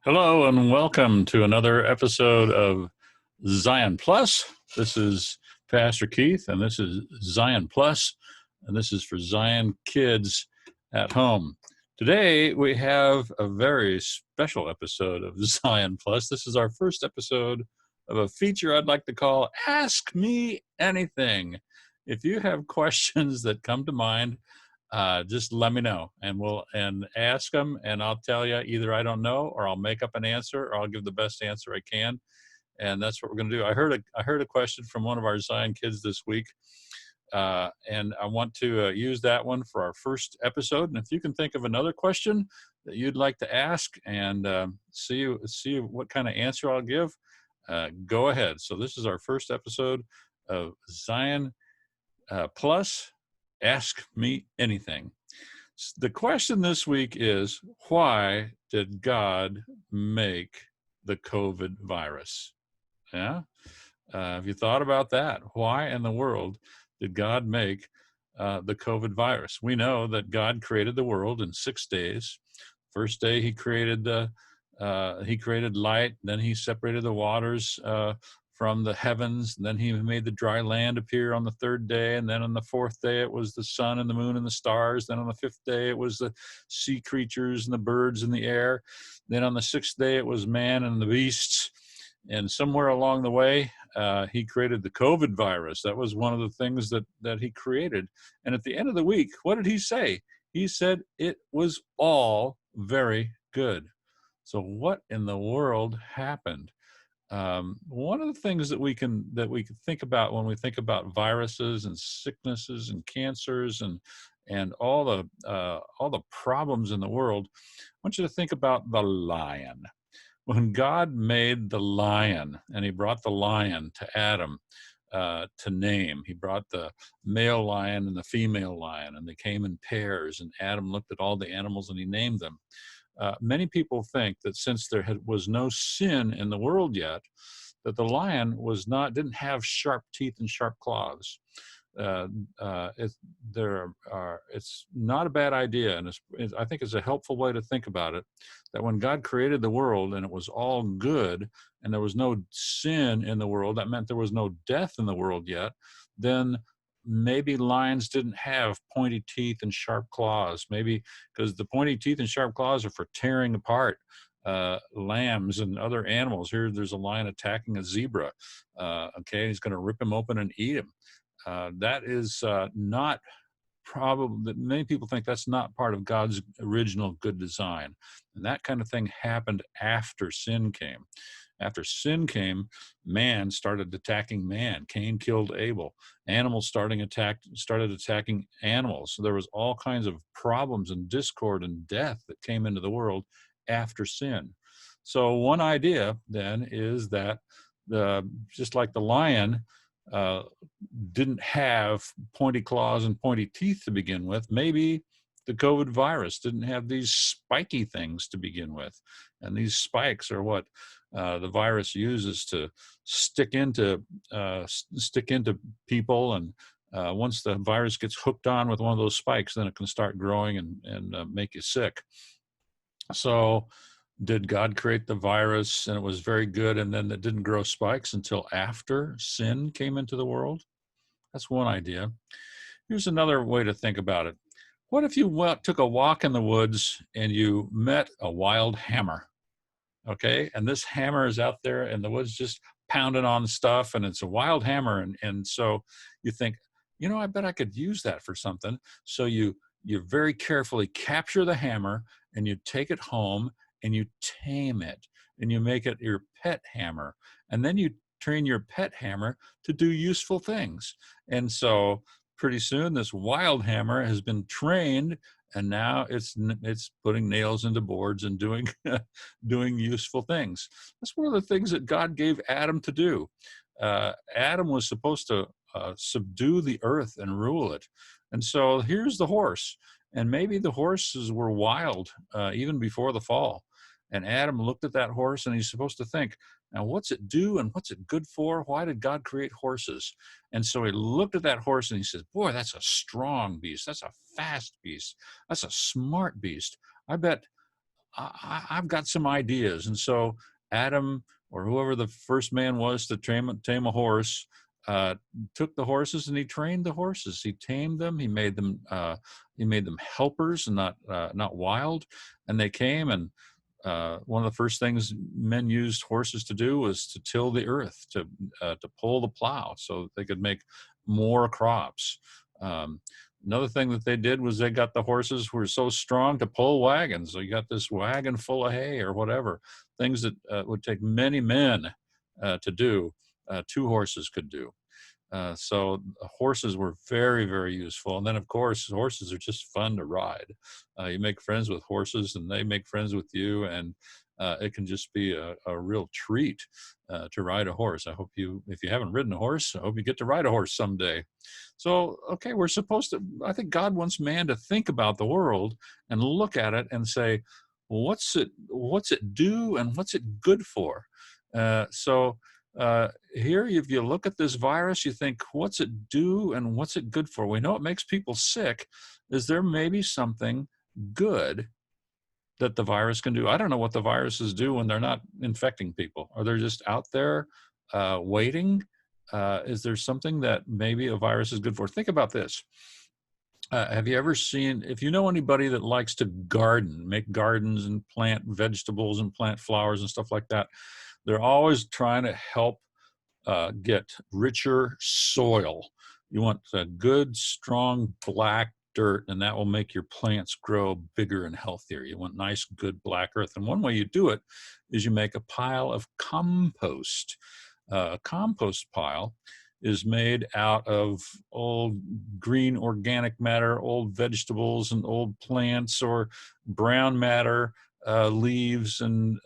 Hello and welcome to another episode of Zion Plus. This is Pastor Keith, and this is Zion Plus, and this is for Zion kids at home. Today we have a very special episode of Zion Plus. This is our first episode of a feature I'd like to call Ask Me Anything. If you have questions that come to mind, just let me know and ask them, and I'll tell you either I don't know, or I'll make up an answer, or I'll give the best answer I can. And that's what we're going to do. I heard a question from one of our Zion kids this week, and I want to use that one for our first episode. And if you can think of another question that you'd like to ask and see what kind of answer I'll give, go ahead. So this is our first episode of Zion Plus. Ask Me Anything. The question this week is, why did God make the COVID virus? Yeah. Have you thought about that? Why in the world did God make the COVID virus? We know that God created the world in 6 days. First day he created light. Then he separated the waters from the heavens. And then he made the dry land appear on the third day. And then on the fourth day, it was the sun and the moon and the stars. Then on the fifth day, it was the sea creatures and the birds in the air. Then on the sixth day, it was man and the beasts. And somewhere along the way, he created the COVID virus. That was one of the things that he created. And at the end of the week, what did he say? He said it was all very good. So what in the world happened? One of the things that we can think about when we think about viruses and sicknesses and cancers and all the problems in the world, I want you to think about the lion. When God made the lion and he brought the lion to Adam to name, he brought the male lion and the female lion, and they came in pairs, and Adam looked at all the animals and he named them. Many people think that since was no sin in the world yet, that the lion didn't have sharp teeth and sharp claws. It's not a bad idea, and I think it's a helpful way to think about it, that when God created the world and it was all good and there was no sin in the world, that meant there was no death in the world yet, then maybe lions didn't have pointy teeth and sharp claws, maybe because the pointy teeth and sharp claws are for tearing apart lambs and other animals. Here, there's a lion attacking a zebra. Okay, he's going to rip him open and eat him. That is not probably, many people think that's not part of God's original good design. And that kind of thing happened after sin came. After sin came, man started attacking man. Cain killed Abel. Animals started attacking animals. So there was all kinds of problems and discord and death that came into the world after sin. So one idea then is that just like the lion didn't have pointy claws and pointy teeth to begin with, maybe the COVID virus didn't have these spiky things to begin with. And these spikes are what the virus uses to stick into people. And once the virus gets hooked on with one of those spikes, then it can start growing and make you sick. So did God create the virus and it was very good, and then it didn't grow spikes until after sin came into the world? That's one idea. Here's another way to think about it. What if you took a walk in the woods and you met a wild hammer? Okay, and this hammer is out there in the woods just pounding on stuff, and it's a wild hammer, and so you think, I bet I could use that for something. So you very carefully capture the hammer and you take it home and you tame it and you make it your pet hammer, and then you train your pet hammer to do useful things. And so pretty soon this wild hammer has been trained, and now it's putting nails into boards and doing doing useful things. That's one of the things that God gave Adam to do. Adam was supposed to subdue the earth and rule it. And so here's the horse. And maybe the horses were wild even before the fall. And Adam looked at that horse and he's supposed to think, now what's it do and what's it good for? Why did God create horses? And so he looked at that horse and he says, boy, that's a strong beast. That's a fast beast. That's a smart beast. I bet I've got some ideas. And so Adam, or whoever the first man was to tame a horse, uh, took the horses and he trained the horses. He tamed them. He made them helpers and not wild. And they came, and one of the first things men used horses to do was to till the earth, to pull the plow, so they could make more crops. Um, Another thing that they did was they got the horses who were so strong to pull wagons. So you got this wagon full of hay or whatever, things that would take many men to do, two horses could do. So horses were very, very useful. And then, of course, horses are just fun to ride. You make friends with horses, and they make friends with you, and it can just be a real treat to ride a horse. If you haven't ridden a horse, I hope you get to ride a horse someday. So, okay, I think God wants man to think about the world and look at it and say, well, what's it do and what's it good for? Here, if you look at this virus, you think, what's it do and what's it good for? We know it makes people sick. Is there maybe something good that the virus can do? I don't know what the viruses do when they're not infecting people. Are they just out there waiting? Is there something that maybe a virus is good for? Think about this. Have you ever seen, if you know anybody that likes to garden, make gardens and plant vegetables and plant flowers and stuff like that, they're always trying to help get richer soil. You want a good, strong, black dirt, and that will make your plants grow bigger and healthier. You want nice, good black earth. And one way you do it is you make a pile of compost. A compost pile is made out of old green organic matter, old vegetables and old plants, or brown matter, leaves and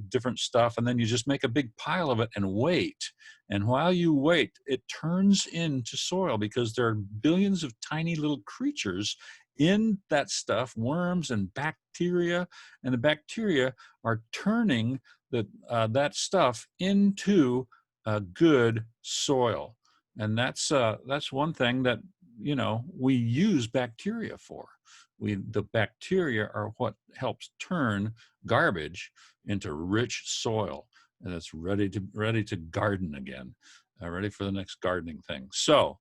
different stuff. And then you just make a big pile of it and wait. And while you wait, it turns into soil, because there are billions of tiny little creatures in that stuff, worms and bacteria. And the bacteria are turning that stuff into good soil. And that's one thing that we use bacteria for. The bacteria are what helps turn garbage into rich soil, and it's ready to garden again, ready for the next gardening thing. So,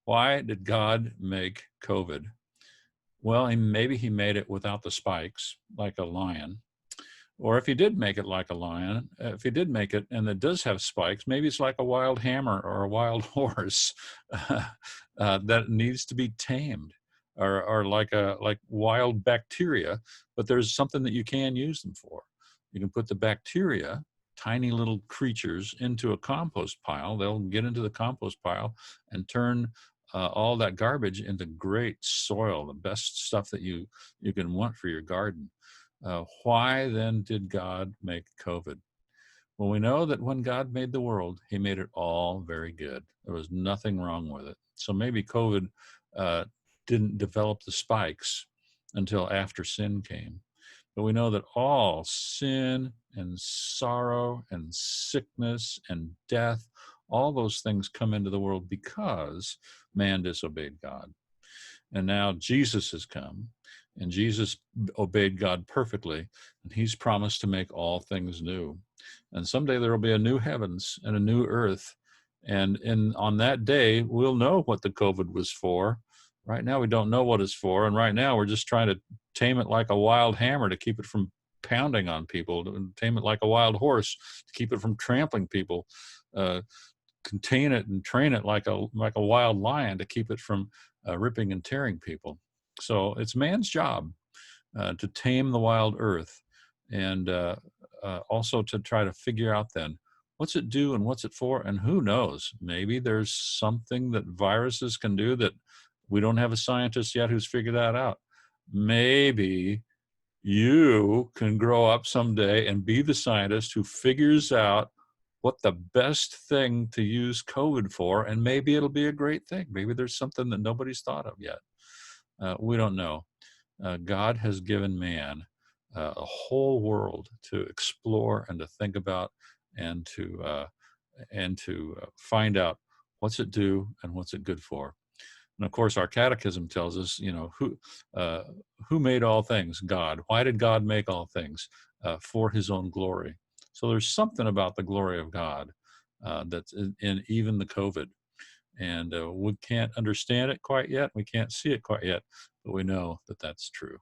why did God make COVID? Well, maybe he made it without the spikes, like a lion. Or if he did make it like a lion, if he did make it and it does have spikes, maybe it's like a wild hammer or a wild horse that needs to be tamed, or like wild bacteria. But there's something that you can use them for. You can put the bacteria, tiny little creatures, into a compost pile. They'll get into the compost pile and turn all that garbage into great soil, the best stuff that you can want for your garden. Why then did God make COVID? Well, we know that when God made the world, he made it all very good. There was nothing wrong with it. So maybe COVID didn't develop the spikes until after sin came. But we know that all sin and sorrow and sickness and death, all those things come into the world because man disobeyed God. And now Jesus has come, and Jesus obeyed God perfectly, and he's promised to make all things new. And someday there will be a new heavens and a new earth. And on that day, we'll know what the COVID was for. Right now, we don't know what it's for. And right now, we're just trying to tame it like a wild hammer to keep it from pounding on people, to tame it like a wild horse to keep it from trampling people, contain it and train it like a wild lion to keep it from ripping and tearing people. So it's man's job to tame the wild earth, and also to try to figure out then what's it do and what's it for, and who knows, maybe there's something that viruses can do that we don't have a scientist yet who's figured that out. Maybe you can grow up someday and be the scientist who figures out what the best thing to use COVID for, and maybe it'll be a great thing. Maybe there's something that nobody's thought of yet. We don't know. God has given man a whole world to explore and to think about, and to find out what's it do and what's it good for. And of course, our catechism tells us, uh, who made all things? God. Why did God make all things? For his own glory. So there's something about the glory of God that's in even the COVID. And we can't understand it quite yet. We can't see it quite yet, but we know that that's true.